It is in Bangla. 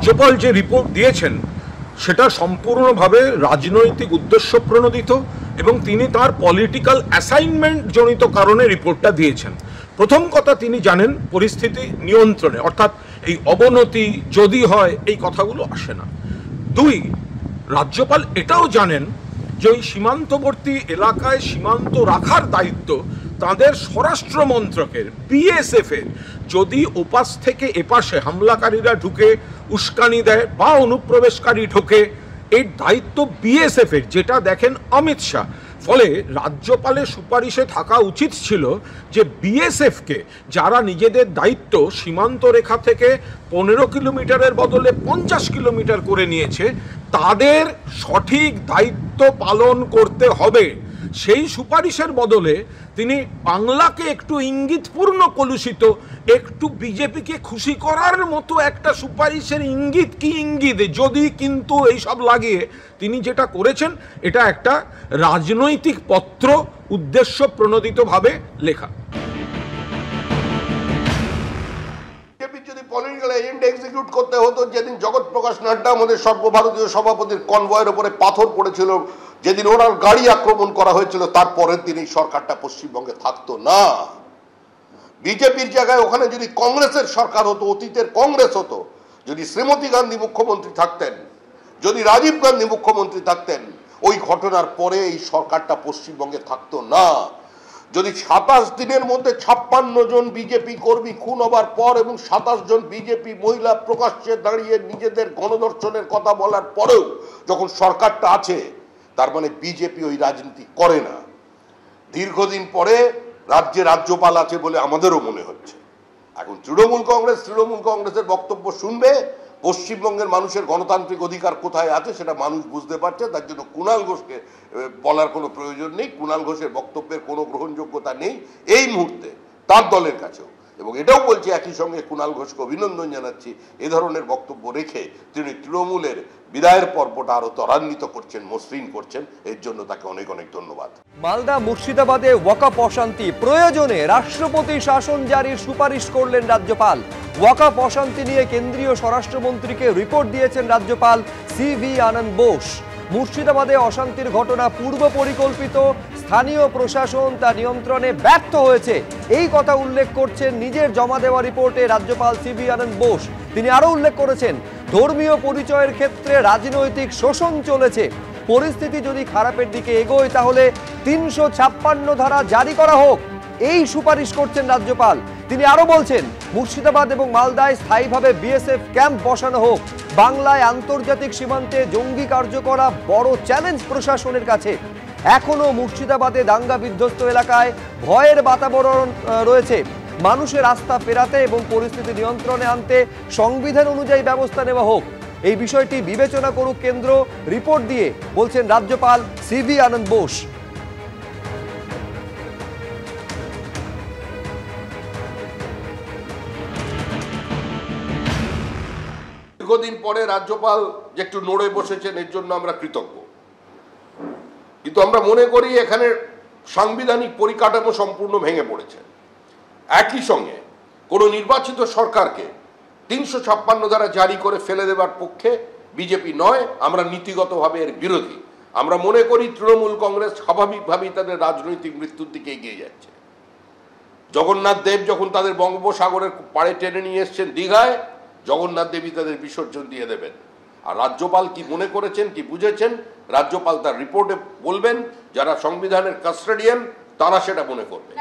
রাজ্যপাল যে রিপোর্ট দিয়েছেন সেটা সম্পূর্ণভাবে রাজনৈতিক উদ্দেশ্য প্রণোদিত এবং তিনি তার পলিটিক্যাল অ্যাসাইনমেন্ট জনিত কারণে রিপোর্টটা দিয়েছেন। প্রথম কথা, তিনি জানেন পরিস্থিতি নিয়ন্ত্রণে, অর্থাৎ এই অবনতি যদি হয় এই কথাগুলো আসে না। দুই, রাজ্যপাল এটাও জানেন যে ওই সীমান্তবর্তী এলাকায় সীমান্ত রাখার দায়িত্ব তাদের স্বরাষ্ট্র মন্ত্রকের, বিএসএফ এর। যদি ওপাশ থেকে এপাশে হামলাকারীরা ঢুকে উস্কানি দেয় বা অনুপ্রবেশকারী ঢোকে, এর দায়িত্ব বিএসএফ এর, যেটা দেখেন অমিত শাহ। ফলে রাজ্যপালের সুপারিশে থাকা উচিত ছিল যে বিএসএফকে, যারা নিজেদের দায়িত্ব সীমান্ত রেখা থেকে 15 কিলোমিটারের বদলে 50 কিলোমিটার করে নিয়েছে, তাদের সঠিক দায়িত্ব পালন করতে হবে। সেই সুপারিশের বদলে তিনি বাংলাকে একটু ইঙ্গিতপূর্ণ কলুষিত, একটু বিজেপিকে খুশি করার মতো একটা সুপারিশের ইঙ্গিত কি ইঙ্গিত, যদি কিন্তু এইসব লাগিয়ে তিনি যেটা করেছেন এটা একটা রাজনৈতিক পত্র, উদ্দেশ্য প্রণোদিতভাবে লেখা। যদি পলিটিক্যাল এজেন্ডা এক্সিকিউট করতে হতো, যেদিন জগৎ প্রকাশ নাড্ডা আমাদের সর্বভারতীয় সভাপতির কনভয়ের উপরে পাথর পড়েছিল, যেদিন ওনার গাড়ি আক্রমণ করা হয়েছিল, তারপরের দিন এই সরকারটা পশ্চিমবঙ্গে থাকতো না। বিজেপির জায়গায় ওখানে যদি কংগ্রেসের সরকার হতো, অতীতের কংগ্রেস হতো, যদি শ্রীমতী গান্ধী মুখ্যমন্ত্রী থাকতেন, যদি রাজীব গান্ধী মুখ্যমন্ত্রী থাকতেন, ওই ঘটনার পরে এই সরকারটা পশ্চিমবঙ্গে থাকতো না। যদি 27 দিনের মধ্যে 56 জন বিজেপি কর্মী খুন হবার পর এবং 27 জন বিজেপি মহিলা প্রকাশ্যে দাঁড়িয়ে নিজেদের গণধর্ষণের কথা বলার পরেও যখন সরকারটা আছে, তার মানে বিজেপি ওই রাজনীতি করে না। দীর্ঘদিন পরে রাজ্যে রাজ্যপাল আছে বলে আমাদেরও মনে হচ্ছে। এখন তৃণমূল কংগ্রেসের বক্তব্য শুনবে, পশ্চিমবঙ্গের মানুষের গণতান্ত্রিক অধিকার কোথায় আছে সেটা মানুষ বুঝতে পারছে। তার জন্য কুণাল ঘোষকে বলার কোনো প্রয়োজন নেই, কুণাল ঘোষের বক্তব্যের কোনো গ্রহণযোগ্যতা নেই এই মুহূর্তে তার দলের কাছেও। এবং এটাও বলছি, একই সঙ্গে কুণাল ঘোষকে অভিনন্দন জানাচ্ছি, এ ধরনের বক্তব্য রেখে তিনি তৃণমূলের বিদায়ের পর্বটা আরো ত্বরান্বিত করছেন, মসৃণ করছেন, এর জন্য তাকে অনেক অনেক ধন্যবাদ। মালদা মুর্শিদাবাদে ওয়াকফ অশান্তি, প্রয়োজনে রাষ্ট্রপতি শাসন জারির সুপারিশ করলেন রাজ্যপাল। ওয়াকফ অশান্তি নিয়ে কেন্দ্রীয় স্বরাষ্ট্রমন্ত্রীকে রিপোর্ট দিয়েছেন রাজ্যপাল সিভি আনন্দ বোস। মুর্শিদাবাদে অশান্তির ঘটনা পূর্ব পরিকল্পিত, স্থানীয় প্রশাসন তা নিয়ন্ত্রণে ব্যর্থ হয়েছে, এই কথা উল্লেখ করছেন নিজের জমা দেওয়া রিপোর্টে রাজ্যপাল সিভি আনন্দ বোস। তিনি আরও উল্লেখ করেছেন, ধর্মীয় পরিচয়ের ক্ষেত্রে রাজনৈতিক শোষণ চলেছে, পরিস্থিতি যদি খারাপের দিকে এগোয় তাহলে 356 ধারা জারি করা হোক, এই সুপারিশ করছেন রাজ্যপাল। তিনি আরো বলছেন, মুর্শিদাবাদ এবং মালদায় স্থায়ীভাবে বিএসএফ ক্যাম্প বসানো হোক। বাংলায় আন্তর্জাতিক সীমান্তে জঙ্গি কার্য করা বড় চ্যালেঞ্জ প্রশাসনের কাছে। এখনো মুর্শিদাবাদে দাঙ্গা বিধ্বস্ত এলাকায় ভয়ের বাতাবরণ রয়েছে। মানুষের আস্থা ফেরাতে এবং পরিস্থিতি নিয়ন্ত্রণে আনতে সংবিধান অনুযায়ী ব্যবস্থা নেওয়া হোক, এই বিষয়টি বিবেচনা করুক কেন্দ্র, রিপোর্ট দিয়ে বলছেন রাজ্যপাল সিভি আনন্দ বোস। দীর্ঘদিন পরে রাজ্যপাল যে একটু নড়ে বসেছেন, এর জন্য আমরা কৃতজ্ঞ। কিন্তু আমরা মনে করি এখানে সাংবিধানিক পরিকাঠামো সম্পূর্ণ ভেঙে পড়েছে। একই সঙ্গে কোনো নির্বাচিত সরকারকে 356 ধারা জারি করে ফেলে দেবার পক্ষে বিজেপি নয়, আমরা নীতিগতভাবে এর বিরোধী। আমরা মনে করি তৃণমূল কংগ্রেস স্বাভাবিকভাবেই তাদের রাজনৈতিক মৃত্যুর দিকে এগিয়ে যাচ্ছে। জগন্নাথ দেব যখন তাদের বঙ্গোপসাগরের পাড়ে টেনে নিয়ে এসছেন দীঘায়, জগন্নাথ দেবী তাদের বিসর্জন দিয়ে দেবেন। আর রাজ্যপাল কি মনে করেছেন, কি বুঝেছেন, রাজ্যপাল তার রিপোর্টে বলবেন। যারা সংবিধানের কাস্টোডিয়ান তারা সেটা মনে করবে।